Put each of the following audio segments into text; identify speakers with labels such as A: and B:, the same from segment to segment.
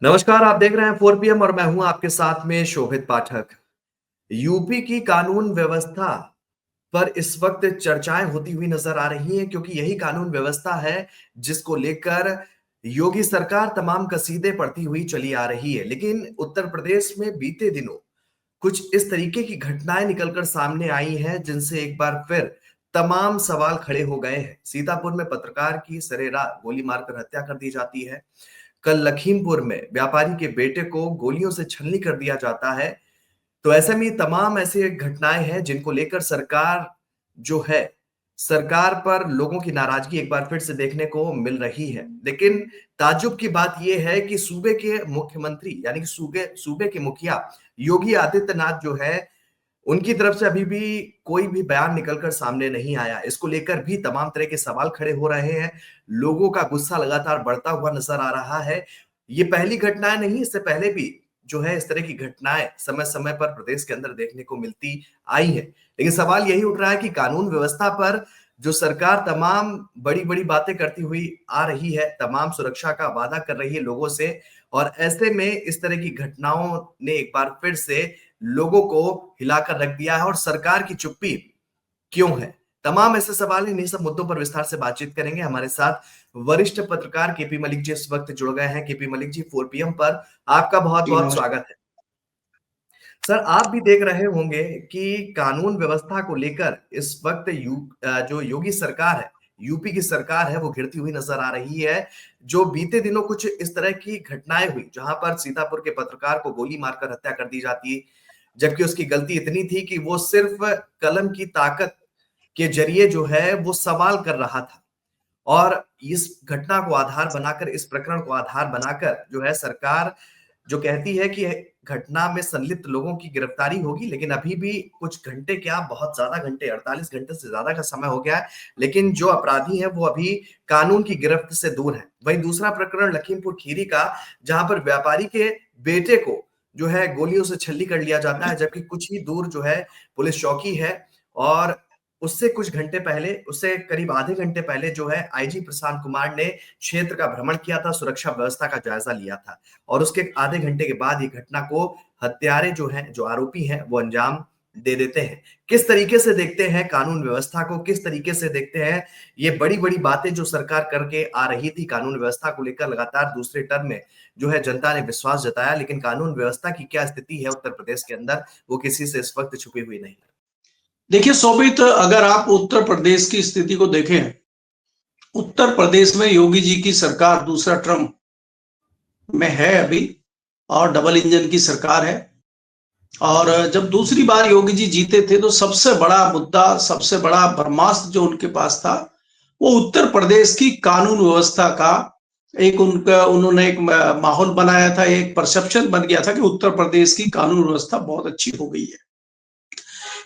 A: नमस्कार, आप देख रहे हैं 4 PM और मैं हूं आपके साथ में शोभित पाठक। यूपी की कानून व्यवस्था पर इस वक्त चर्चाएं होती हुई नजर आ रही हैं क्योंकि यही कानून व्यवस्था है जिसको लेकर योगी सरकार तमाम कसीदे पढ़ती हुई चली आ रही है। लेकिन उत्तर प्रदेश में बीते दिनों कुछ इस तरीके की घटनाएं निकलकर सामने आई हैं जिनसे एक बार फिर तमाम सवाल खड़े हो गए हैं। सीतापुर में पत्रकार की सरेराह गोली मारकर हत्या कर दी जाती है। कल लखीमपुर में व्यापारी के बेटे को गोलियों से छलनी कर दिया जाता है। तो ऐसे में तमाम ऐसी घटनाएं हैं जिनको लेकर सरकार जो है, सरकार पर लोगों की नाराजगी एक बार फिर से देखने को मिल रही है। लेकिन ताज्जुब की बात यह है कि सूबे के मुख्यमंत्री यानी कि सूबे सूबे के मुखिया योगी आदित्यनाथ जो है, उनकी तरफ से अभी भी कोई भी बयान निकलकर सामने नहीं आया। इसको लेकर भी तमाम तरह के सवाल खड़े हो रहे हैं। लोगों का गुस्सा लगातार बढ़ता हुआ नजर आ रहा है। ये पहली घटनाएं नहीं, इससे पहले भी जो है इस तरह की घटनाएं समय-समय पर प्रदेश के अंदर देखने को मिलती आई हैं। लेकिन सवाल यही उठ रहा है कि कानून व्यवस्था पर जो सरकार तमाम बड़ी-बड़ी बातें करती हुई आ रही है, तमाम सुरक्षा का वादा कर रही है लोगों से और ऐसे में इस तरह की घटनाओं ने एक बार फिर से लोगों को हिलाकर रख दिया है और सरकार की चुप्पी क्यों है? तमाम ऐसे सवाल हैं, इन्हीं सब मुद्दों पर विस्तार से बातचीत करेंगे। हमारे साथ वरिष्ठ पत्रकार केपी मलिक जी इस वक्त जुड़ गए हैं। केपी मलिक जी 4 PM पर आपका
B: जी
A: बहुत-बहुत
B: नमस्कार।
A: स्वागत है। सर, आप भी देख रहे होंगे कि कानून व्यवस्था को लेकर इस वक्त जो योगी सरकार है, यूपी की सरकार है, वो घिरती हुई नजर आ रही है। जो बीते दिनों कुछ इस तरह की घटनाएं हुई, जहां पर सीतापुर के पत्रकार को गोली मारकर हत्या कर दी जाती, जबकि उसकी गलती इतनी थी कि वो सिर्फ कलम की ताकत के जरिए जो है वो सवाल कर रहा था और इस घटना को आधार बनाकर, इस प्रकरण को आधार बनाकर जो है सरकार जो कहती है कि घटना में संलिप्त लोगों की गिरफ्तारी होगी, लेकिन अभी भी कुछ घंटे क्या, बहुत ज्यादा घंटे, 48 घंटे से ज्यादा का समय हो गया है, लेकिन जो अपराधी हैं वो अभी कानून की गिरफ्त से दूर हैं। वहीं दूसरा प्रकरण लखीमपुर खीरी का, जहां पर व्यापारी के बेटे को जो है गोलियों से छल्ली कर लिया जाता है, जबकि कुछ ही दूर जो है पुलिस चौकी है और उससे कुछ घंटे पहले, उससे करीब आधे घंटे पहले जो है आईजी प्रशांत कुमार ने क्षेत्र का भ्रमण किया था, सुरक्षा व्यवस्था का जायजा लिया था और उसके आधे घंटे के बाद ये घटना को हत्यारे जो हैं, जो आरोपी हैं, वो अंजाम दे देते हैं। किस तरीके से देखते हैं कानून व्यवस्था को, किस तरीके से देखते हैं ये बड़ी-बड़ी बातें जो सरकार करके आ रही थी कानून व्यवस्था को लेकर, लगातार दूसरे टर्म में जो है जनता ने विश्वास जताया, लेकिन कानून व्यवस्था की क्या स्थिति है उत्तर प्रदेश के अंदर, वो किसी से इस वक्त छुपी हुई नहीं है।
B: देखिए शोभित, अगर आप उत्तर प्रदेश की स्थिति को देखें, उत्तर प्रदेश में योगी जी की सरकार दूसरा टर्म में है अभी और डबल इंजन की सरकार है। और जब दूसरी बार योगी जी जीते थे तो सबसे बड़ा मुद्दा, सबसे बड़ा ब्रह्मास्त्र जो उनके पास था, वो उत्तर प्रदेश की कानून व्यवस्था का एक उन्होंने एक माहौल बनाया था, एक परसेप्शन बन गया था कि उत्तर प्रदेश की कानून व्यवस्था बहुत अच्छी हो गई है।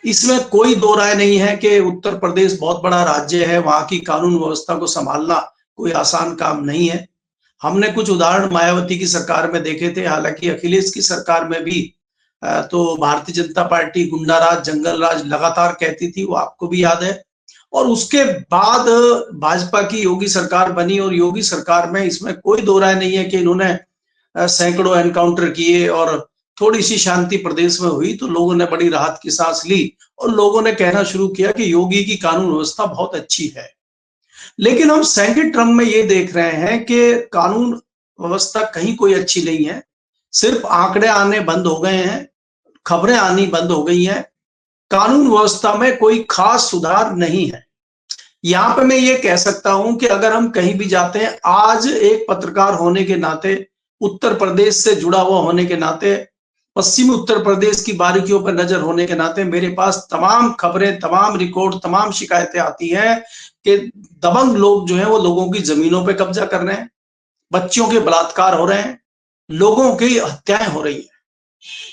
B: इसमें कोई दो राय नहीं है कि उत्तर प्रदेश बहुत बड़ा राज्य है, वहां की कानून व्यवस्था को संभालना कोई आसान काम नहीं है। हमने कुछ उदाहरण मायावती की सरकार में देखे थे, हालांकि अखिलेश की सरकार में भी तो भारतीय जनता पार्टी गुंडाराज, जंगल राज लगातार कहती थी, वो आपको भी याद है। और उसके बाद भाजपा की योगी सरकार बनी और योगी सरकार में इसमें कोई दो राय नहीं है कि इन्होंने सैकड़ों एनकाउंटर किए और थोड़ी सी शांति प्रदेश में हुई तो लोगों ने बड़ी राहत की सांस ली और लोगों ने कहना शुरू किया कि योगी की कानून व्यवस्था बहुत अच्छी है। लेकिन हम सेकंड टर्म में ये देख रहे हैं कि कानून व्यवस्था कहीं कोई अच्छी नहीं है। सिर्फ आंकड़े आने बंद हो गए हैं, खबरें आनी बंद हो गई हैं, कानून व्यवस्था में कोई खास सुधार नहीं है। यहाँ पे मैं ये कह सकता हूं कि अगर हम कहीं भी जाते हैं, आज एक पत्रकार होने के नाते, उत्तर प्रदेश से जुड़ा हुआ होने के नाते, पश्चिमी उत्तर प्रदेश की बारीकियों पर नजर होने के नाते मेरे पास तमाम खबरें, तमाम रिकॉर्ड, तमाम शिकायतें आती हैं कि दबंग लोग जो हैं वो लोगों की जमीनों पे कब्जा कर रहे हैं, बच्चियों के बलात्कार हो रहे हैं, लोगों की हत्याएं हो रही हैं।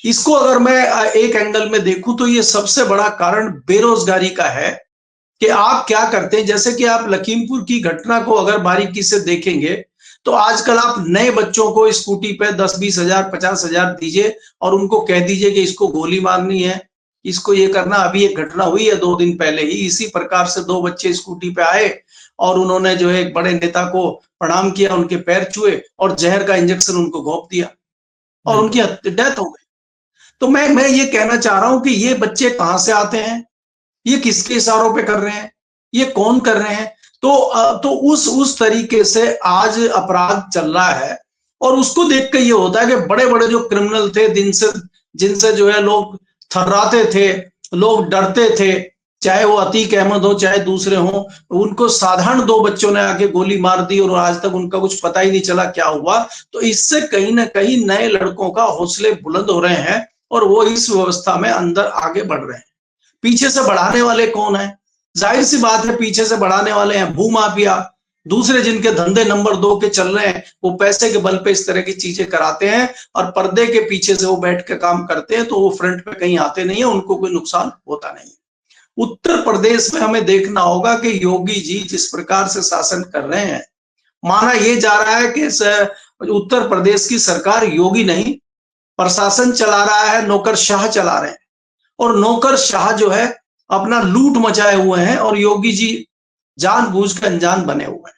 B: इसको अगर मैं एक एंगल में देखूं तो ये सबसे बड़ा कारण बेरोजगारी का है कि आप क्या करते हैं। जैसे कि आप लखीमपुर की घटना को अगर बारीकी से देखेंगे तो आजकल आप नए बच्चों को स्कूटी पे 10-20 हजार 50 हजार दीजिए और उनको कह दीजिए कि इसको गोली मारनी है, इसको ये करना। अभी एक घटना हुई है 2 दिन पहले ही, इसी प्रकार से 2 बच्चे स्कूटी पे आए और उन्होंने जो है एक बड़े नेता को प्रणाम किया, उनके पैर छुए और जहर का इंजेक्शन उनको घोंप दिया और
A: बिल्कुल।
B: उनकी डेथ हो गई। तो मैं ये कहना चाह रहा हूं कि ये बच्चे कहां से आते हैं, ये किसके इशारों पे कर रहे हैं, ये कौन कर रहे हैं। तो उस तरीके से आज अपराध चल रहा है और उसको देख के ये होता है कि बड़े बड़े जो क्रिमिनल थे, जिनसे जो है लोग थर्राते थे, लोग डरते थे, चाहे वो अतीक अहमद हो चाहे दूसरे हों, उनको साधारण दो बच्चों ने आके गोली मार दी और आज तक उनका कुछ पता ही नहीं चला क्या हुआ। तो इससे कहीं ना कहीं नए लड़कों का हौसले बुलंद हो रहे हैं और वो इस व्यवस्था में अंदर आगे बढ़ रहे हैं। पीछे से बढ़ाने वाले कौन है? जाहिर सी बात है, पीछे से बढ़ाने वाले हैं भूमाफिया, दूसरे जिनके धंधे नंबर 2 के चल रहे हैं, वो पैसे के बल पे इस तरह की चीजें कराते हैं और पर्दे के पीछे से वो बैठ के काम करते हैं, तो वो फ्रंट पे कहीं आते नहीं है, उनको कोई नुकसान होता नहीं है। उत्तर प्रदेश में हमें देखना होगा कि योगी जी जिस प्रकार से शासन कर रहे हैं, माना ये जा रहा है कि उत्तर प्रदेश की सरकार योगी नहीं, प्रशासन चला रहा है, नौकरशाह चला रहे हैं और नौकरशाह जो है अपना लूट मचाए हुए हैं और योगी जी जानबूझ कर अनजान बने हुए हैं।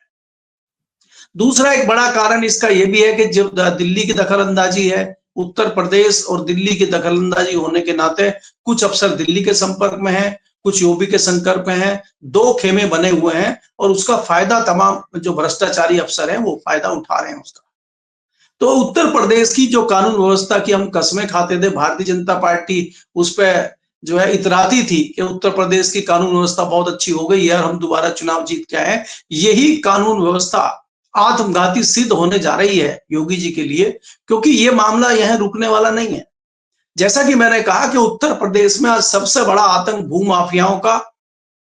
B: दूसरा एक बड़ा कारण इसका यह भी है कि जब दिल्ली की दखलंदाजी है, उत्तर प्रदेश और दिल्ली की दखलंदाजी होने के नाते कुछ अफसर दिल्ली के संपर्क में हैं, कुछ यूपी के संपर्क में हैं, दो खेमे बने हुए हैं और उसका फायदा तमाम जो भ्रष्टाचारी अफसर हैं वो फायदा उठा रहे हैं उसका। तो उत्तर प्रदेश की जो कानून व्यवस्था की हम कस्में खाते थे, भारतीय जनता पार्टी उस पर जो है इतराती थी कि उत्तर प्रदेश की कानून व्यवस्था बहुत अच्छी हो गई है और हम दोबारा चुनाव जीत के आए। यही कानून व्यवस्था आत्मघाती सिद्ध होने जा रही है योगी जी के लिए, क्योंकि ये मामला यह रुकने वाला नहीं है। जैसा कि मैंने कहा कि उत्तर प्रदेश में आज सबसे बड़ा आतंक भूमाफियाओं का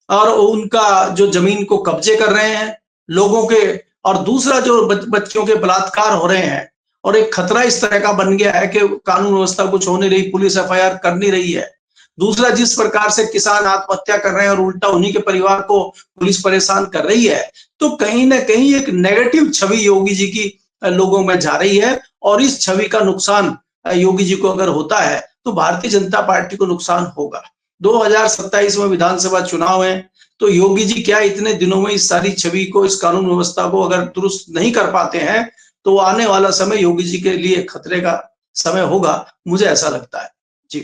B: और उनका जो जमीन को कब्जे कर रहे हैं लोगों के, और दूसरा जो बच्चों के बलात्कार हो रहे हैं और एक खतरा इस तरह का बन गया है कि कानून व्यवस्था कुछ हो नहीं रही, पुलिस एफआईआर कर नहीं रही है। दूसरा, जिस प्रकार से किसान आत्महत्या कर रहे हैं और उल्टा उन्हीं के परिवार को पुलिस परेशान कर रही है, तो कहीं ना कहीं एक नेगेटिव छवि योगी जी की लोगों में जा रही है और इस छवि का नुकसान योगी जी को अगर होता है तो भारतीय जनता पार्टी को नुकसान होगा। 2027 में विधानसभा चुनाव है, तो योगी जी क्या इतने दिनों में इस सारी छवि को, इस कानून व्यवस्था को अगर दुरुस्त नहीं कर पाते हैं तो आने वाला समय योगी जी के लिए खतरे का समय होगा, मुझे ऐसा लगता है। जी।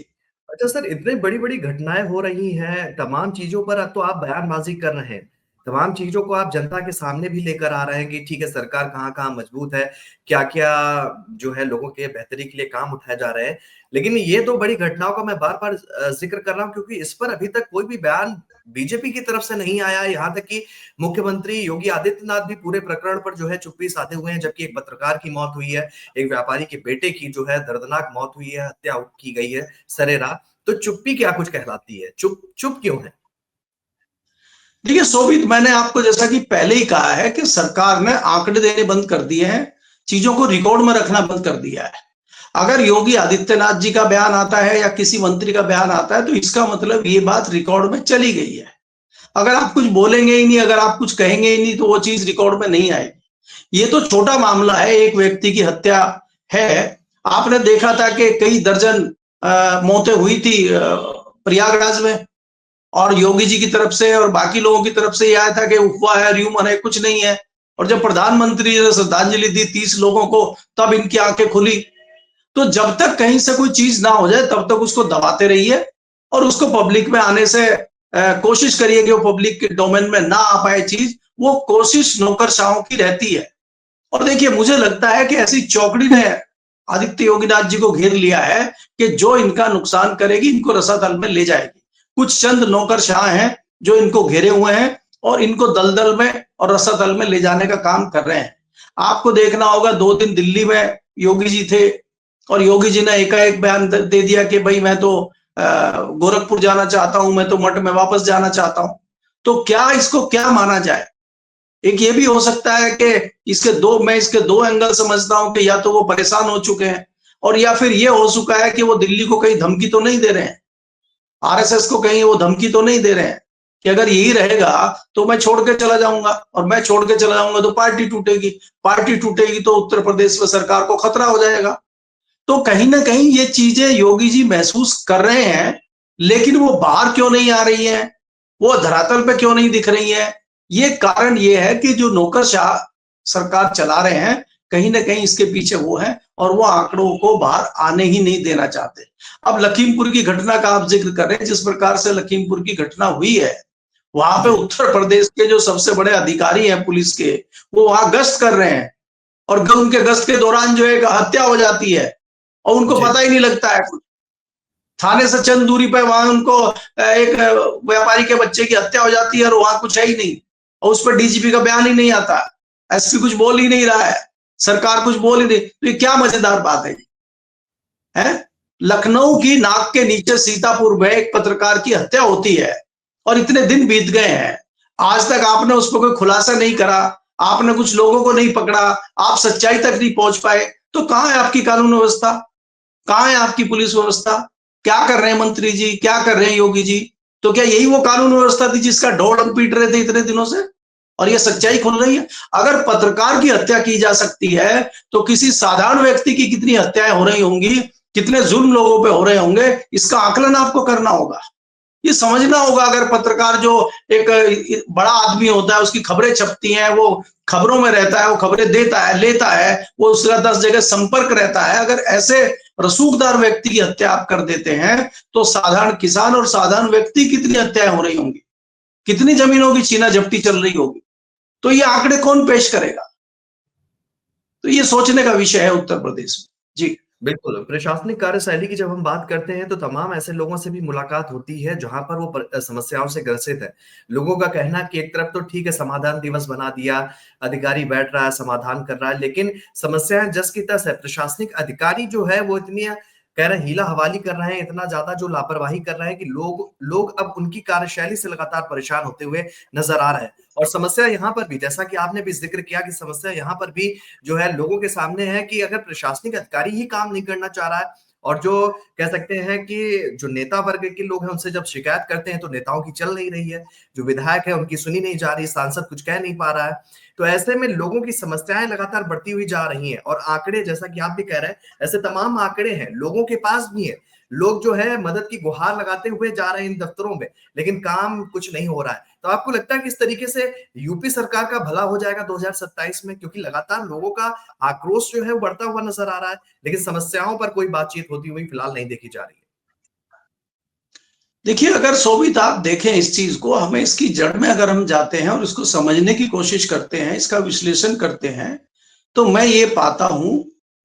A: अच्छा सर, इतनी बड़ी-बड़ी घटनाएँ हो रही हैं, तमाम चीज़ों पर अब तो आप बयानबाज़ी कर रहे हैं। तमाम चीज़ों को आप जनता के सामने भी लेकर आ रहे हैं कि ठीक है, सरकार कहाँ-कहाँ मजबूत है, क्या-क्या जो है लोगों के बेहतरी के लिए काम उठाए जा रहे हैं। लेकिन ये तो बड़ी घटनाओं का मैं बार-बार ज़िक्र कर रहा हूँ क्योंकि इस पर अभी तक कोई भी बयान बीजेपी की तरफ से नहीं आया। यहाँ तक कि मुख्यमंत्री योगी आदित्यनाथ भी पूरे प्रकरण पर जो है चुप्पी साधे हुए हैं, जबकि एक पत्रकार की मौत हुई है, एक व्यापारी के बेटे की जो है दर्दनाक मौत हुई है, हत्या की गई है सरेराह। तो चुप्पी क्या कुछ कहलाती है? चुप चुप क्यों है?
B: देखिए शोभित, मैंने आपको जैसा कि पहले ही कहा है कि सरकार ने आंकड़े देने बंद कर दिए हैं, चीजों को रिकॉर्ड में रखना बंद कर दिया है। अगर योगी आदित्यनाथ जी का बयान आता है या किसी मंत्री का बयान आता है तो इसका मतलब ये बात रिकॉर्ड में चली गई है। अगर आप कुछ बोलेंगे ही नहीं, अगर आप कुछ कहेंगे ही नहीं, तो वो चीज रिकॉर्ड में नहीं आएगी। ये तो छोटा मामला है, एक व्यक्ति की हत्या है। आपने देखा था कि कई दर्जन मौतें हुई थी प्रयागराज में, और योगी जी की तरफ से और बाकी लोगों की तरफ से यह आया था कि अफवाह है, र्यूमर है, कुछ नहीं है। और जब प्रधानमंत्री ने श्रद्धांजलि दी 30 लोगों को, तब इनकी आंखें खुली। तो जब तक कहीं से कोई चीज ना हो जाए तब तक उसको दबाते रहिए और उसको पब्लिक में आने से कोशिश करिए कि वो पब्लिक के डोमेन में ना आ पाए चीज। वो कोशिश नौकरशाहों की रहती है। और देखिए, मुझे लगता है कि ऐसी चौकड़ी ने आदित्य योगीनाथ जी को घेर लिया है कि जो इनका नुकसान करेगी, इनको रसातल में ले जाएगी। कुछ चंद नौकरशाह हैं जो इनको घेरे हुए हैं और इनको दलदल में और रसातल में ले जाने का काम कर रहे हैं। आपको देखना होगा, 2 दिन दिल्ली में योगी जी थे और योगी जी ने एकाएक बयान दे दिया कि भाई मैं तो गोरखपुर जाना चाहता हूं, मैं तो मठ में वापस जाना चाहता हूं। तो क्या इसको क्या माना जाए? एक ये भी हो सकता है कि इसके दो एंगल समझता हूं कि या तो वो परेशान हो चुके हैं और या फिर ये हो चुका है कि वो दिल्ली को कहीं धमकी तो नहीं दे रहे हैं, आरएसएस को कहीं वो धमकी तो नहीं दे रहे हैं कि अगर यही रहेगा तो मैं छोड़ के चला जाऊंगा, और मैं छोड़ के चला जाऊंगा तो पार्टी टूटेगी, पार्टी टूटेगी तो उत्तर प्रदेश में सरकार को खतरा हो जाएगा। तो कहीं ना कहीं ये चीजें योगी जी महसूस कर रहे हैं, लेकिन वो बाहर क्यों नहीं आ रही है, वो धरातल पे क्यों नहीं दिख रही है, ये कारण ये है कि जो नौकरशाह सरकार चला रहे हैं, कहीं ना कहीं इसके पीछे वो है, और वो आंकड़ों को बाहर आने ही नहीं देना चाहते। अब लखीमपुर की घटना का आप जिक्र कर रहे हैं, जिस प्रकार से लखीमपुर की घटना हुई है, वहां पे
A: जी,
B: उत्तर प्रदेश के जो सबसे बड़े अधिकारी हैं पुलिस के, वो वहां गश्त कर रहे हैं, और उनके गश्त के दौरान जो एक हत्या हो जाती है और उनको
A: जी,
B: पता ही नहीं लगता है। थाने से चंद दूरी पे वहां उनको एक व्यापारी के बच्चे की हत्या हो जाती है और वहां कुछ है ही नहीं, और उस पर डीजीपी का बयान ही नहीं आता, एसपी कुछ बोल ही नहीं रहा है, सरकार कुछ बोल ही नहीं। तो ये क्या मजेदार बात है? लखनऊ की नाक के नीचे सीतापुर में एक पत्रकार की हत्या होती है और इतने दिन बीत गए हैं, आज तक आपने उस पर कोई खुलासा नहीं करा, आपने कुछ लोगों को नहीं पकड़ा, आप सच्चाई तक नहीं पहुंच पाए। तो कहां है आपकी कानून व्यवस्था, कहां है आपकी पुलिस व्यवस्था? क्या कर रहे हैं मंत्री जी, क्या कर रहे हैं योगी जी? तो क्या यही वो कानून व्यवस्था थी जिसका ढोल हम पीट रहे थे इतने दिनों से, और ये सच्चाई
A: जी,
B: खुल रही है? अगर पत्रकार की हत्या की जा सकती है, तो किसी साधारण व्यक्ति की कितनी हत्याएं हो रही होंगी, कितने जुल्म लोगों पे हो रहे होंगे, इसका आकलन आपको करना होगा। ये समझना होगा। अगर पत्रकार जो एक बड़ा आदमी होता है, उसकी खबरें छपती हैं, वो खबरों में रहता है, वो खबरें देता है, लेता है, वो उसका 10 जगह संपर्क रहता है, अगर ऐसे रसूखदार व्यक्ति की हत्या आप कर देते हैं, तो साधारण किसान और साधारण व्यक्ति कितनी हत्याएं हो रही होंगी, कितनी जमीनों की छीना झपटी चल रही होगी, तो ये आंकड़े कौन पेश करेगा? तो ये सोचने का विषय है उत्तर प्रदेश में। जी।
A: बिल्कुल। प्रशासनिक कार्यशैली की जब हम बात करते हैं तो तमाम ऐसे लोगों से भी मुलाकात होती है जहाँ पर वो समस्याओं से ग्रसित है। लोगों का कहना है कि एक तरफ तो ठीक है, समाधान दिवस बना दिया, अधिकारी बैठ रहा है, समाधान कर रहा है, लेकिन समस्याएं जस की तस है। प्रशासनिक अधिकारी जो है वो इतनी कह रहे हैं हीला हवाली कर रहे हैं, इतना ज्यादा जो लापरवाही कर रहे हैं कि लोग लोग अब उनकी कार्यशैली से लगातार परेशान होते हुए नजर आ रहे हैं। और समस्या यहाँ पर भी, जैसा कि आपने भी जिक्र किया कि समस्या यहाँ पर भी जो है लोगों के सामने है कि अगर प्रशासनिक अधिकारी ही काम नहीं करना चाह रहा है और जो कह सकते हैं कि जो नेता वर्ग के लोग हैं उनसे जब शिकायत करते हैं तो नेताओं की चल नहीं रही है, जो विधायक है उनकी सुनी नहीं जा रही, सांसद कुछ कह नहीं पा रहा है। तो ऐसे में लोगों की समस्याएं लगातार बढ़ती हुई जा रही हैं और आंकड़े जैसा कि आप भी कह रहे हैं, ऐसे तमाम आंकड़े हैं लोगों के पास भी है। लोग जो है मदद की गुहार लगाते हुए जा रहे हैं इन दफ्तरों में, लेकिन काम कुछ नहीं हो रहा है। तो आपको लगता है कि इस तरीके से यूपी सरकार का भला हो जाएगा 2027 में? क्योंकि लगातार लोगों का आक्रोश जो है वो बढ़ता हुआ नजर आ रहा है, लेकिन समस्याओं पर कोई बातचीत होती हुई फिलहाल नहीं देखी जा रही है।
B: देखिए, अगर शोभित आप देखें इस चीज को, हमें इसकी जड़ में अगर हम जाते हैं और इसको समझने की कोशिश करते हैं, इसका विश्लेषण करते हैं, तो मैं ये पाता हूं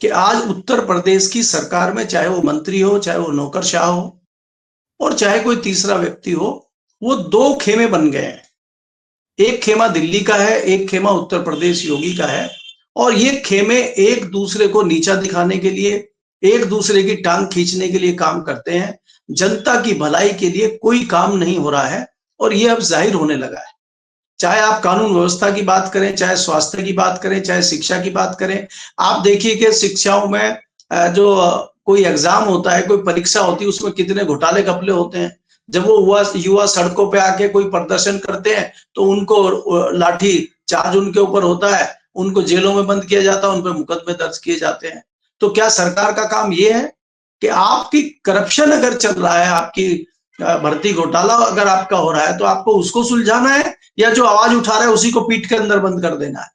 B: कि आज उत्तर प्रदेश की सरकार में, चाहे वो मंत्री हो, चाहे वो नौकरशाह हो, और चाहे कोई तीसरा व्यक्ति हो, वो दो खेमे बन गए हैं। एक खेमा दिल्ली का है, एक खेमा उत्तर प्रदेश योगी का है, और ये खेमे एक दूसरे को नीचा दिखाने के लिए, एक दूसरे की टांग खींचने के लिए काम करते हैं। जनता की भलाई के लिए कोई काम नहीं हो रहा है, और ये अब जाहिर होने लगा है। चाहे आप कानून व्यवस्था की बात करें, चाहे स्वास्थ्य की बात करें, चाहे शिक्षा की बात करें, आप देखिए कि शिक्षाओं में जो कोई एग्जाम होता है, कोई परीक्षा होती है, उसमें कितने घोटाले घपले होते हैं। जब वो युवा सड़कों पे आके कोई प्रदर्शन करते हैं, तो उनको लाठी चार्ज उनके ऊपर होता है, उनको जेलों में बंद किया जाता है, उन पर मुकदमे दर्ज किए जाते हैं। तो क्या सरकार का काम ये है कि आपकी करप्शन अगर चल रहा है, आपकी भर्ती घोटाला अगर आपका हो रहा है, तो आपको उसको सुलझाना है, या जो आवाज उठा रहा है उसी को पीट के अंदर बंद कर देना है?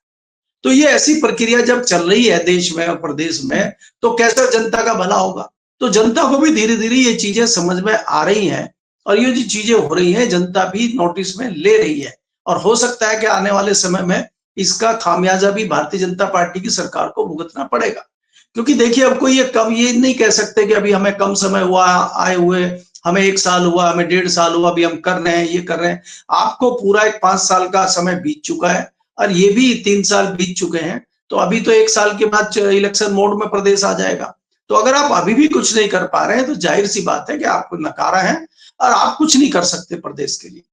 B: तो ये ऐसी प्रक्रिया जब चल रही है देश में और प्रदेश में, तो कैसे जनता का भला होगा? तो जनता को भी धीरे धीरे ये चीजें समझ में आ रही हैं, और ये जो चीजें हो रही हैं जनता भी नोटिस में ले रही है, और हो सकता है कि आने वाले समय में इसका खामियाजा भी भारतीय जनता पार्टी की सरकार को भुगतना पड़ेगा। क्योंकि देखिए, अब कोई ये नहीं कह सकते कि अभी हमें कम समय हुआ आए हुए, हमें 1 साल हुआ, हमें 1.5 साल हुआ, अभी हम कर रहे हैं, ये कर रहे हैं। आपको पूरा एक 5 साल का समय बीत चुका है, और ये भी 3 साल बीत चुके हैं, तो अभी तो 1 साल के बाद इलेक्शन मोड में प्रदेश आ जाएगा। तो अगर आप अभी भी कुछ नहीं कर पा रहे हैं, तो जाहिर सी बात है कि आपको नकारा है, और आप कुछ नहीं कर सकते प्रदेश के लिए।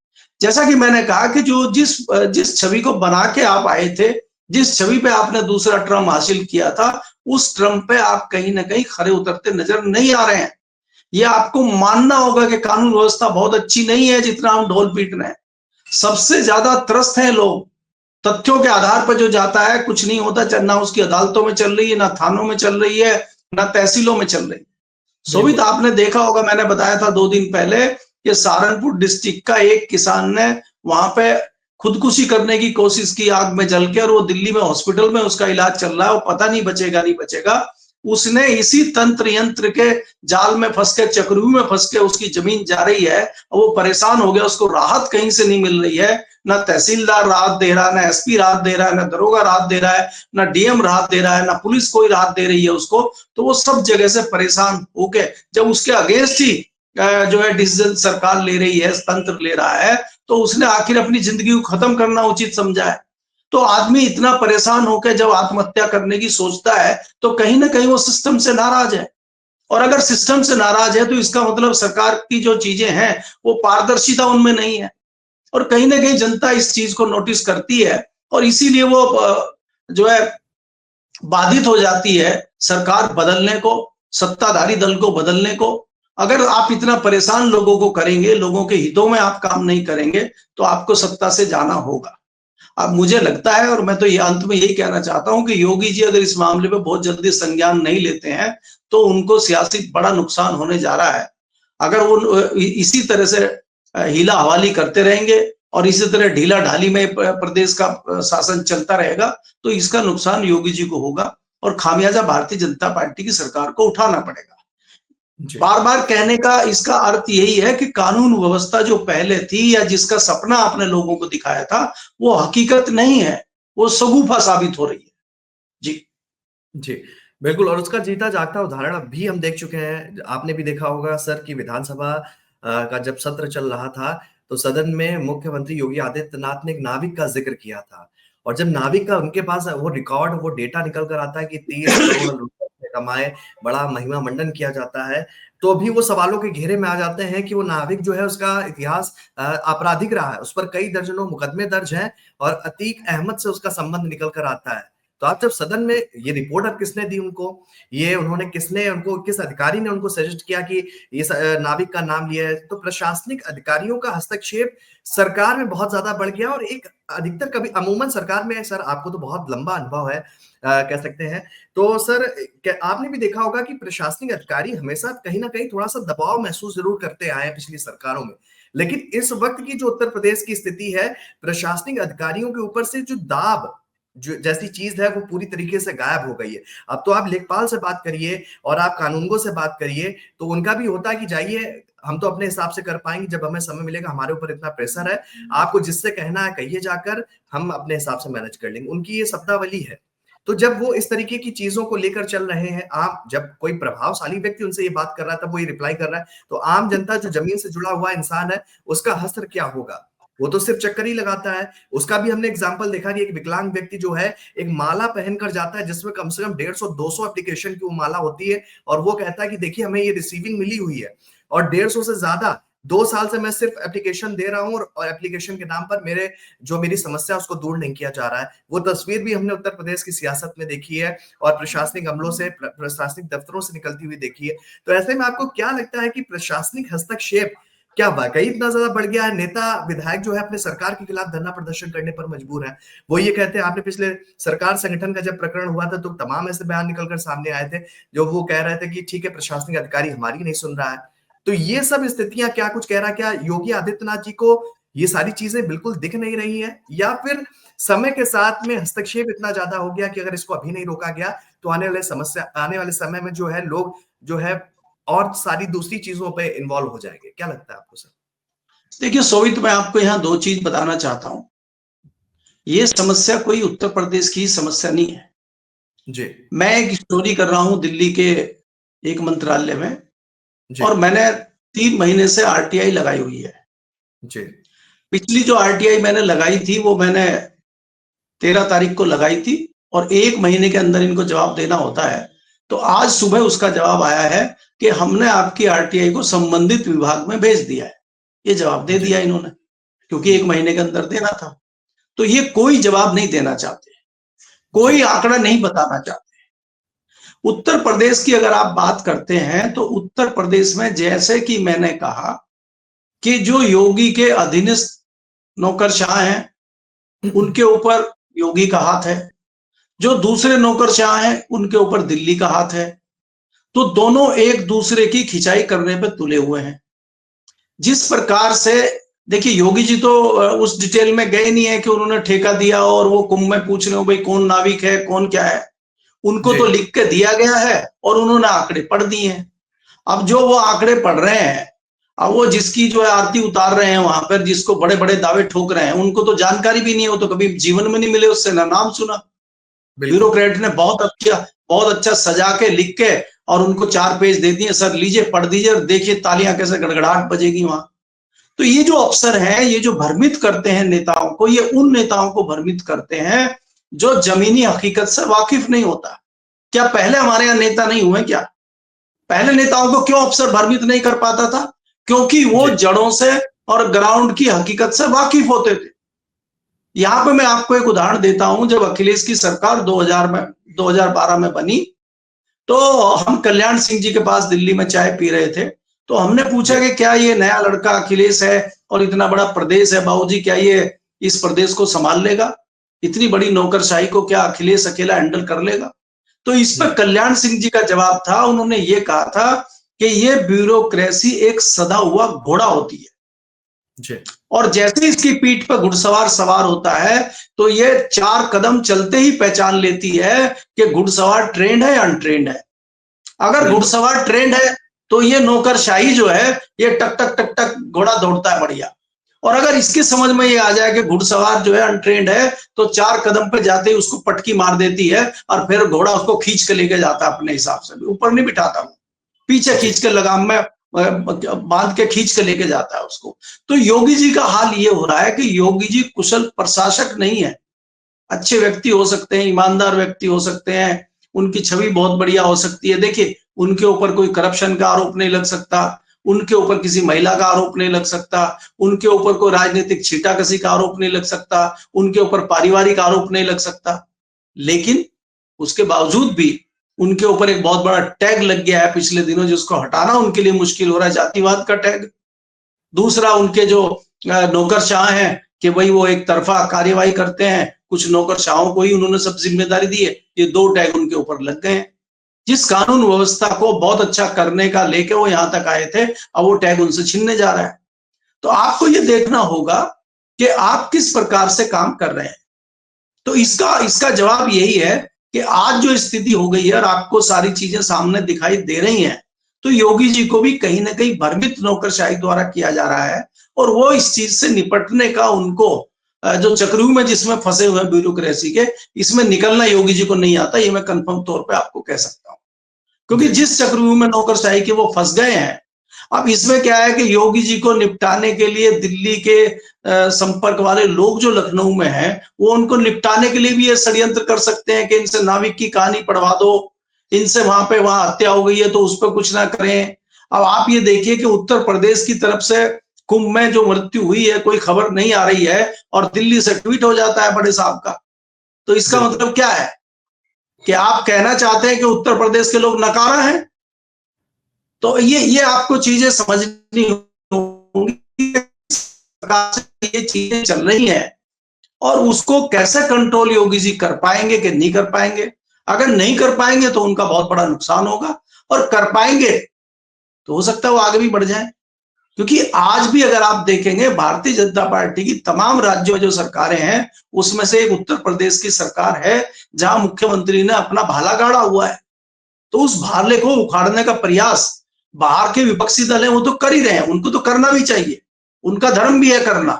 B: जैसा कि मैंने कहा कि जो जिस जिस छवि को बना के आप आए थे, जिस छवि पे आपने दूसरा टर्म हासिल किया था, उस टर्म पे आप कहीं ना कहीं खरे उतरते नजर नहीं आ रहे हैं। ये आपको मानना होगा कि कानून व्यवस्था बहुत अच्छी नहीं है जितना हम ढोल पीट रहे हैं। सबसे ज्यादा त्रस्त हैं लोग। तथ्यों के आधार पर जो जाता है, कुछ नहीं होता, ना उसकी अदालतों में चल रही है, ना थानों में चल रही है, ना तहसीलों में चल रही है। शोभित,
A: बिल्कुल।
B: आपने देखा होगा, मैंने बताया था 2 दिन पहले कि सहारनपुर डिस्ट्रिक्ट का एक किसान ने वहां पे खुदकुशी करने की कोशिश की आग में जल के, और वो दिल्ली में हॉस्पिटल में उसका इलाज चल रहा है, वो पता नहीं बचेगा नहीं बचेगा। उसने इसी तंत्र यंत्र के जाल में फंस के, चक्रव्यूह में फंस के उसकी जमीन जा रही है, और वो परेशान हो गया, उसको राहत कहीं से नहीं मिल रही है। ना तहसीलदार राहत दे रहा है, ना एसपी राहत दे रहा है, ना दरोगा राहत दे रहा है, ना डीएम राहत दे रहा है, ना पुलिस कोई राहत दे रही है उसको। तो वो सब जगह से परेशान होके जब उसके अगेंस्ट ही जो है डिसीजन सरकार ले रही है, तंत्र ले रहा है, तो उसने आखिर अपनी जिंदगी को खत्म करना उचित समझा है। तो आदमी इतना परेशान होकर जब आत्महत्या करने की सोचता है, तो कहीं ना कहीं वो सिस्टम से नाराज है। और अगर सिस्टम से नाराज है, तो इसका मतलब सरकार की जो चीजें हैं वो पारदर्शिता उनमें नहीं है, और कहीं ना कहीं जनता इस चीज को नोटिस करती है, और इसीलिए वो जो है बाधित हो जाती है सरकार बदलने को, सत्ताधारी दल को बदलने को। अगर आप इतना परेशान लोगों को करेंगे, लोगों के हितों में आप काम नहीं करेंगे, तो आपको सत्ता से जाना होगा। अब मुझे लगता है, और मैं तो ये अंत में यही कहना चाहता हूं कि योगी जी अगर इस मामले में बहुत जल्दी संज्ञान नहीं लेते हैं, तो उनको सियासी बड़ा नुकसान होने जा रहा है। अगर वो इसी तरह से हीला हवाली करते रहेंगे और इसी तरह ढीला ढाली में प्रदेश का शासन चलता रहेगा, तो इसका नुकसान योगी जी को होगा, और खामियाजा भारतीय जनता पार्टी की सरकार को उठाना पड़ेगा। बार बार कहने का इसका अर्थ यही है कि कानून व्यवस्था जो पहले थी, या जिसका सपना आपने लोगों को दिखाया था, वो हकीकत नहीं है, वो शगुफा साबित हो रही है। जी
A: जी, बिल्कुल। और उसका जीता जागता उदाहरण अब भी हम देख चुके हैं। आपने भी देखा होगा सर कि विधानसभा का जब सत्र चल रहा था, तो सदन में मुख्यमंत्री योगी आदित्यनाथ ने एक नाविक का जिक्र किया था, और जब नाविक का उनके पास वो रिकॉर्ड, वो डेटा निकल कर आता है कि 30 करोड़ रुपए कमाए, बड़ा महिमा मंडन किया जाता है, तो भी वो सवालों के घेरे में आ जाते हैं कि वो नाविक जो है उसका इतिहास आपराधिक रहा है, उस पर कई दर्जनों मुकदमे दर्ज हैं, और अतीक अहमद से उसका संबंध निकल कर आता है। तो आप जब सदन में ये रिपोर्ट अब किसने दी उनको, ये उन्होंने किसने उनको, किस अधिकारी ने उनको सजेस्ट किया कि ये नाविक का नाम लिया है, तो प्रशासनिक अधिकारियों का हस्तक्षेप सरकार में बहुत ज्यादा बढ़ गया। और एक अधिकतर कभी अमूमन सरकार में, सर आपको तो बहुत लंबा अनुभव है कह सकते हैं, तो सर आपने भी देखा होगा कि प्रशासनिक अधिकारी हमेशा कहीं ना कहीं थोड़ा सा दबाव महसूस जरूर करते आए हैं पिछली सरकारों में। लेकिन इस वक्त की जो उत्तर प्रदेश की स्थिति है, प्रशासनिक अधिकारियों के ऊपर से जो दाब जो जैसी चीज है वो पूरी तरीके से गायब हो गई है। अब तो आप लेखपाल से बात करिए और आप कानूनगो से बात करिए, तो उनका भी होता है कि जाइए, हम तो अपने हिसाब से कर पाएंगे, जब हमें समय मिलेगा, हमारे ऊपर इतना प्रेशर है, आपको जिससे कहना है कहिए जाकर, हम अपने हिसाब से मैनेज कर लेंगे, उनकी ये शब्दावली है। तो जब वो इस तरीके की चीजों को लेकर चल रहे हैं, आप जब कोई प्रभावशाली व्यक्ति उनसे ये बात कर रहा है, तब वो ये रिप्लाई कर रहा है, तो आम जनता जो जमीन से जुड़ा हुआ इंसान है, उसका हश्र क्या होगा? वो तो सिर्फ चक्कर ही लगाता है। उसका भी हमने एग्जांपल देखा कि एक विकलांग व्यक्ति जो है, एक माला पहनकर जाता है जिसमें कम से कम 150-200 एप्लीकेशन की वो माला होती है, और वो कहता है कि देखिए हमें ये रिसीविंग मिली हुई है, और 150 से ज्यादा 2 साल से मैं सिर्फ एप्लीकेशन दे रहा हूं, और एप्लीकेशन के नाम पर मेरी समस्या उसको दूर नहीं किया जा रहा है। वो तस्वीर भी हमने उत्तर प्रदेश की सियासत में देखी है, और प्रशासनिक अमलों से, प्रशासनिक दफ्तरों से निकलती हुई देखी है। तो ऐसे में आपको क्या लगता है कि प्रशासनिक हस्तक्षेप क्या वाकई इतना ज्यादा बढ़ गया है? नेता विधायक जो है अपने सरकार के खिलाफ धरना प्रदर्शन करने पर मजबूर है। वो ये कहते हैं, आपने पिछले सरकार संगठन का जब प्रकरण हुआ था, तो तमाम ऐसे बयान निकलकर सामने आए थे, जो वो कह रहे थे कि ठीक है, प्रशासनिक अधिकारी हमारी नहीं सुन रहा है। तो ये सब स्थितियां क्या कुछ कह रहा है? क्या योगी आदित्यनाथ जी को ये सारी चीजें बिल्कुल दिख नहीं रही है, या फिर समय के साथ में हस्तक्षेप इतना ज्यादा हो गया कि अगर इसको अभी नहीं रोका गया, तो आने वाले समय में जो है लोग जो है और सारी दूसरी चीजों पे इन्वॉल्व हो जाएंगे? क्या लगता है आपको सर?
B: देखिए सोवित, मैं आपको यहाँ दो चीज बताना चाहता हूँ। ये समस्या कोई उत्तर प्रदेश की समस्या नहीं है।
A: जी
B: मैं एक स्टोरी कर रहा हूँ दिल्ली के एक मंत्रालय में,
A: जी
B: और मैंने 3 महीने से आरटीआई लगाई हुई है।
A: जी
B: पिछली जो आरटीआई मैंने लगाई थी, वो मैंने 13 तारीख को लगाई थी, और 1 महीने के अंदर इनको जवाब देना होता है। तो आज सुबह उसका जवाब आया है कि हमने आपकी आरटीआई को संबंधित विभाग में भेज दिया है। ये जवाब दे दिया इन्होंने, क्योंकि 1 महीने के अंदर देना था। तो ये कोई जवाब नहीं देना चाहते, कोई आंकड़ा नहीं बताना चाहते। उत्तर प्रदेश की अगर आप बात करते हैं, तो उत्तर प्रदेश में जैसे कि मैंने कहा कि जो योगी के अधीनस्थ नौकरशाह हैं, उनके ऊपर योगी का हाथ है, जो दूसरे नौकरशाह हैं उनके ऊपर दिल्ली का हाथ है। तो दोनों एक दूसरे की खिंचाई करने पर तुले हुए हैं। जिस प्रकार से देखिए योगी जी तो उस डिटेल में गए नहीं है कि उन्होंने ठेका दिया और वो कुंभ में पूछ रहे हो भाई कौन नाविक है कौन क्या है। उनको
A: जी
B: तो लिख के दिया गया है और उन्होंने आंकड़े पढ़ दिए हैं। अब जो वो आंकड़े पढ़ रहे हैं, अब वो जिसकी जो है आरती उतार रहे हैं वहां पर, जिसको बड़े बड़े दावे ठोक रहे हैं, उनको तो जानकारी भी नहीं है, वो तो कभी जीवन में नहीं मिले, उससे ना नाम सुना।
A: बिल्कुल।
B: ब्यूरोक्रेट ने बहुत अच्छा सजा के लिख के और उनको 4 पेज दे दिए, सर लीजिए पढ़ दीजिए और देखिए तालियां कैसे गड़गड़ाहट बजेगी वहां। तो ये जो अफसर हैं, ये जो भ्रमित करते हैं नेताओं को, ये उन नेताओं को भ्रमित करते हैं जो जमीनी हकीकत से वाकिफ नहीं होता। क्या पहले हमारे यहाँ नेता नहीं हुए क्या? पहले नेताओं को क्यों अफसर भ्रमित नहीं कर पाता था? क्योंकि वो
A: जी
B: जड़ों से और ग्राउंड की हकीकत से वाकिफ होते थे। यहां पे मैं आपको एक उदाहरण देता हूं, जब अखिलेश की सरकार 2012 में बनी, तो हम कल्याण सिंह जी के पास दिल्ली में चाय पी रहे थे। तो हमने पूछा
A: जी
B: कि क्या ये नया लड़का अखिलेश है और इतना बड़ा प्रदेश है बाबूजी, क्या ये इस प्रदेश को संभाल लेगा? इतनी बड़ी नौकरशाही को क्या अखिलेश अकेला हैंडल कर लेगा? तो इस पर
A: हम्म,
B: कल्याण सिंह जी का जवाब था, उन्होंने ये कहा था कि ये ब्यूरोक्रेसी एक सदा हुआ घोड़ा होती है
A: जी
B: और जैसे इसकी पीठ पर घुड़सवार सवार होता है तो ये 4 कदम चलते ही पहचान लेती है कि घुड़सवार ट्रेंड है या अनट्रेंड है। अगर
A: बिल्कुल।
B: घुड़सवार ट्रेंड है तो ये नौकरशाही जो है ये टक टक टक टक घोड़ा दौड़ता है बढ़िया। और अगर इसकी समझ में ये आ जाए कि घुड़सवार जो है अनट्रेंड है, तो 4 कदम पे जाते ही उसको पटकी मार देती है और फिर घोड़ा उसको खींच के लेके जाता है अपने हिसाब से, ऊपर नहीं बिठाता, वो पीछे
A: जी
B: खींच के लगाम में बांध के खींच के लेके जाता है उसको। तो योगी जी का हाल ये हो रहा है कि योगी जी कुशल प्रशासक नहीं है। अच्छे व्यक्ति हो सकते हैं, ईमानदार व्यक्ति हो सकते हैं, उनकी छवि बहुत बढ़िया हो सकती है। देखिए उनके ऊपर कोई करप्शन का आरोप नहीं लग सकता, उनके ऊपर किसी महिला का आरोप नहीं लग सकता, उनके ऊपर कोई राजनीतिक छीटाकसी का आरोप नहीं लग सकता, उनके ऊपर पारिवारिक आरोप नहीं लग सकता। लेकिन उसके बावजूद भी उनके ऊपर एक बहुत बड़ा टैग लग गया है पिछले दिनों, जिसको हटाना उनके लिए मुश्किल हो रहा है, जातिवाद का टैग। दूसरा उनके जो नौकरशाह हैं कि भाई वो एक तरफा कार्यवाही करते हैं, कुछ नौकरशाहों को ही उन्होंने सब जिम्मेदारी दी है, ये 2 टैग उनके ऊपर लग गए हैं। जिस कानून व्यवस्था को बहुत अच्छा करने का लेके वो यहां तक आए थे, अब वो टैग उनसे छीनने जा रहा है। तो आपको ये देखना होगा कि आप किस प्रकार से काम कर रहे हैं। तो इसका इसका जवाब यही है कि आज जो स्थिति हो गई है और आपको सारी चीजें सामने दिखाई दे रही हैं, तो योगी जी को भी कहीं ना कहीं भ्रमित नौकरशाही द्वारा किया जा रहा है और वो इस चीज से निपटने का उनको जो चक्रव्यूह में जिसमें फंसे हुए हैं ब्यूरोक्रेसी के, इसमें निकलना योगी जी को नहीं आता, ये मैं कंफर्म तौर पे आपको कह सकता हूं। क्योंकि
A: जी
B: जिस चक्रव्यूह में नौकरशाही के वो फंस गए हैं, अब इसमें क्या है कि योगी जी को निपटाने के लिए दिल्ली के संपर्क वाले लोग जो लखनऊ में हैं, वो उनको निपटाने के लिए भी ये षड्यंत्र कर सकते हैं कि इनसे नाविक की कहानी पढ़वा दो, इनसे वहां हत्या हो गई है तो उस पर कुछ ना करें। अब आप ये देखिए कि उत्तर प्रदेश की तरफ से कुंभ में जो मृत्यु हुई है कोई खबर नहीं आ रही है और दिल्ली से ट्वीट हो जाता है बड़े साहब का। तो इसका
A: बिल्कुल।
B: मतलब क्या है कि आप कहना चाहते हैं कि उत्तर प्रदेश के लोग नकारा हैं? तो ये आपको चीजें समझनी होंगी, ये चीजें चल रही हैं और उसको कैसे कंट्रोल योगी जी कर पाएंगे कि नहीं कर पाएंगे। अगर नहीं कर पाएंगे तो उनका बहुत बड़ा नुकसान होगा, और कर पाएंगे तो हो सकता है वो आगे भी बढ़ जाए। क्योंकि आज भी अगर आप देखेंगे भारतीय जनता पार्टी की तमाम राज्यों में जो सरकारें हैं, उसमें से एक उत्तर प्रदेश की सरकार है जहां मुख्यमंत्री ने अपना भाला गाड़ा हुआ है। तो उस भाले को उखाड़ने का प्रयास बाहर के विपक्षी दल है वो तो कर ही रहे हैं, उनको तो करना भी चाहिए, उनका धर्म भी है करना,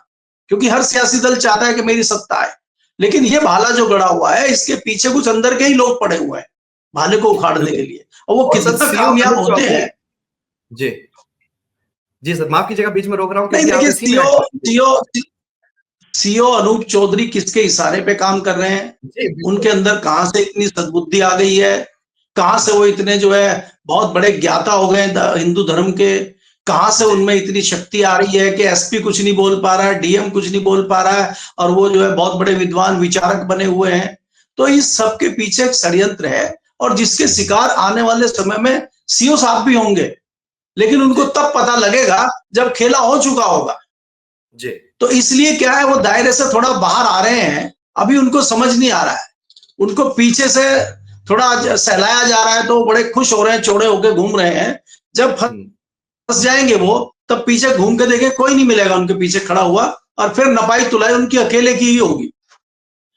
B: क्योंकि हर सियासी दल चाहता है कि मेरी सत्ता है। लेकिन ये भाला जो गड़ा हुआ है, इसके पीछे कुछ अंदर के ही लोग पड़े हुए हैं भाले को उखाड़ने के
A: बिल्कुल।
B: लिए, और वो
A: और सर
B: कितना
A: सीओ
B: कामयाब
A: अनूप
B: होते
A: चौधरी।
B: हैं।
A: जी जी सर, माफ कीजिएगा बीच में रोक रहा हूं
B: नहीं
A: क्योंकि आप
B: देखिए,
A: इसी में
B: सीओ सीओ अनूप चौधरी किसके इशारे पे काम कर रहे हैं?
A: जी
B: उनके
A: बिल्कुल।
B: अंदर कहां से इतनी सद्बुद्धि आ गई है? कहां से वो इतने जो है बहुत बड़े ज्ञाता हो गए हिंदू धर्म के? कहां से
A: जी
B: उनमें इतनी शक्ति आ रही है कि एसपी कुछ नहीं बोल पा रहा है, डीएम कुछ नहीं बोल पा रहा है, और वो जो है बहुत बड़े विद्वान विचारक बने हुए हैं? तो इस सब के पीछे एक षड्यंत्र है, और जिसके शिकार आने वाले समय में सीओ साहब भी होंगे, लेकिन उनको
A: जी
B: तब पता लगेगा जब खेला हो चुका होगा।
A: जी
B: तो इसलिए क्या है, वो दायरे से थोड़ा बाहर आ रहे हैं, अभी उनको समझ नहीं आ रहा है, उनको पीछे से थोड़ा सहलाया जा रहा है तो बड़े खुश हो रहे हैं, चौड़े होकर घूम रहे हैं। जब
A: हम्म,
B: फंस जाएंगे वो, तब पीछे घूम के देखे कोई नहीं मिलेगा उनके पीछे खड़ा हुआ, और फिर नपाई तुलाई उनकी अकेले की ही होगी।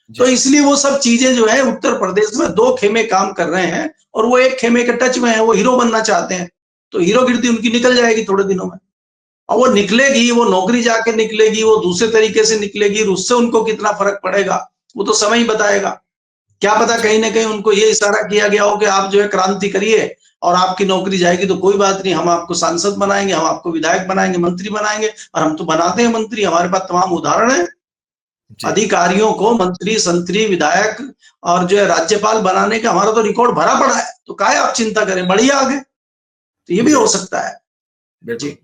B: तो इसलिए वो सब चीजें जो है उत्तर प्रदेश में दो खेमे काम कर रहे हैं, और वो एक खेमे के टच में है, वो हीरो बनना चाहते हैं, तो हीरोगिरी उनकी निकल जाएगी थोड़े दिनों में। और वो निकलेगी, वो नौकरी जाके निकलेगी, वो दूसरे तरीके से निकलेगी, उससे उनको कितना फर्क पड़ेगा वो तो समय ही बताएगा। क्या पता कहीं ना कहीं उनको ये इशारा किया गया हो कि आप जो है क्रांति करिए और आपकी नौकरी जाएगी तो कोई बात नहीं, हम आपको सांसद बनाएंगे, हम आपको विधायक बनाएंगे, मंत्री बनाएंगे, और हम तो बनाते हैं मंत्री, हमारे पास तमाम उदाहरण है अधिकारियों को मंत्री, संतरी, विधायक और जो है राज्यपाल बनाने का, हमारा तो रिकॉर्ड भरा पड़ा है। तो काहे आप चिंता करें, बढ़िए आगे, तो ये भी हो सकता है।
A: बिल्कुल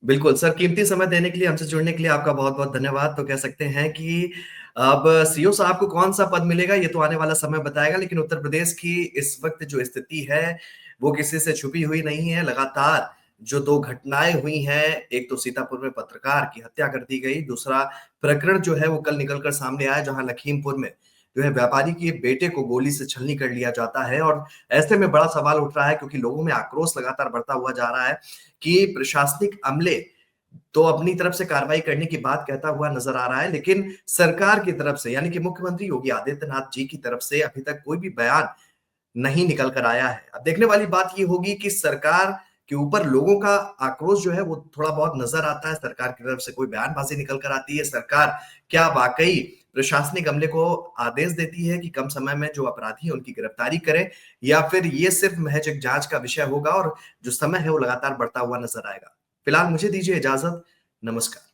A: बिल्कुल सर, कीमती समय देने के लिए, हमसे जुड़ने के लिए आपका बहुत बहुत धन्यवाद। तो कह सकते हैं कि अब सीओ साहब को कौन सा पद मिलेगा ये तो आने वाला समय बताएगा, लेकिन उत्तर प्रदेश की इस वक्त जो स्थिति है वो किसी से छुपी हुई नहीं है। लगातार जो दो घटनाएं हुई हैं, एक तो सीतापुर में पत्रकार की हत्या कर दी गई, दूसरा प्रकरण जो है वो कल निकलकर सामने आया जहां लखीमपुर में जो है व्यापारी के बेटे को गोली से छलनी कर लिया जाता है। और ऐसे में बड़ा सवाल उठ रहा है क्योंकि लोगों में आक्रोश लगातार बढ़ता हुआ जा रहा है कि प्रशासनिक अमले तो अपनी तरफ से कार्रवाई करने की बात कहता हुआ नजर आ रहा है, लेकिन सरकार की तरफ से यानी कि मुख्यमंत्री योगी आदित्यनाथ जी की तरफ से अभी तक कोई भी बयान नहीं निकल कर आया है। अब देखने वाली बात ये होगी कि सरकार के ऊपर लोगों का आक्रोश जो है वो थोड़ा बहुत नजर आता है, सरकार की तरफ से कोई बयानबाजी निकल कर आती है, सरकार क्या वाकई प्रशासनिक अमले को आदेश देती है कि कम समय में जो अपराधी है उनकी गिरफ्तारी करें, या फिर ये सिर्फ महज एक जांच का विषय होगा और जो समय है वो लगातार बढ़ता हुआ नजर आएगा। फिलहाल मुझे दीजिए इजाजत। नमस्कार।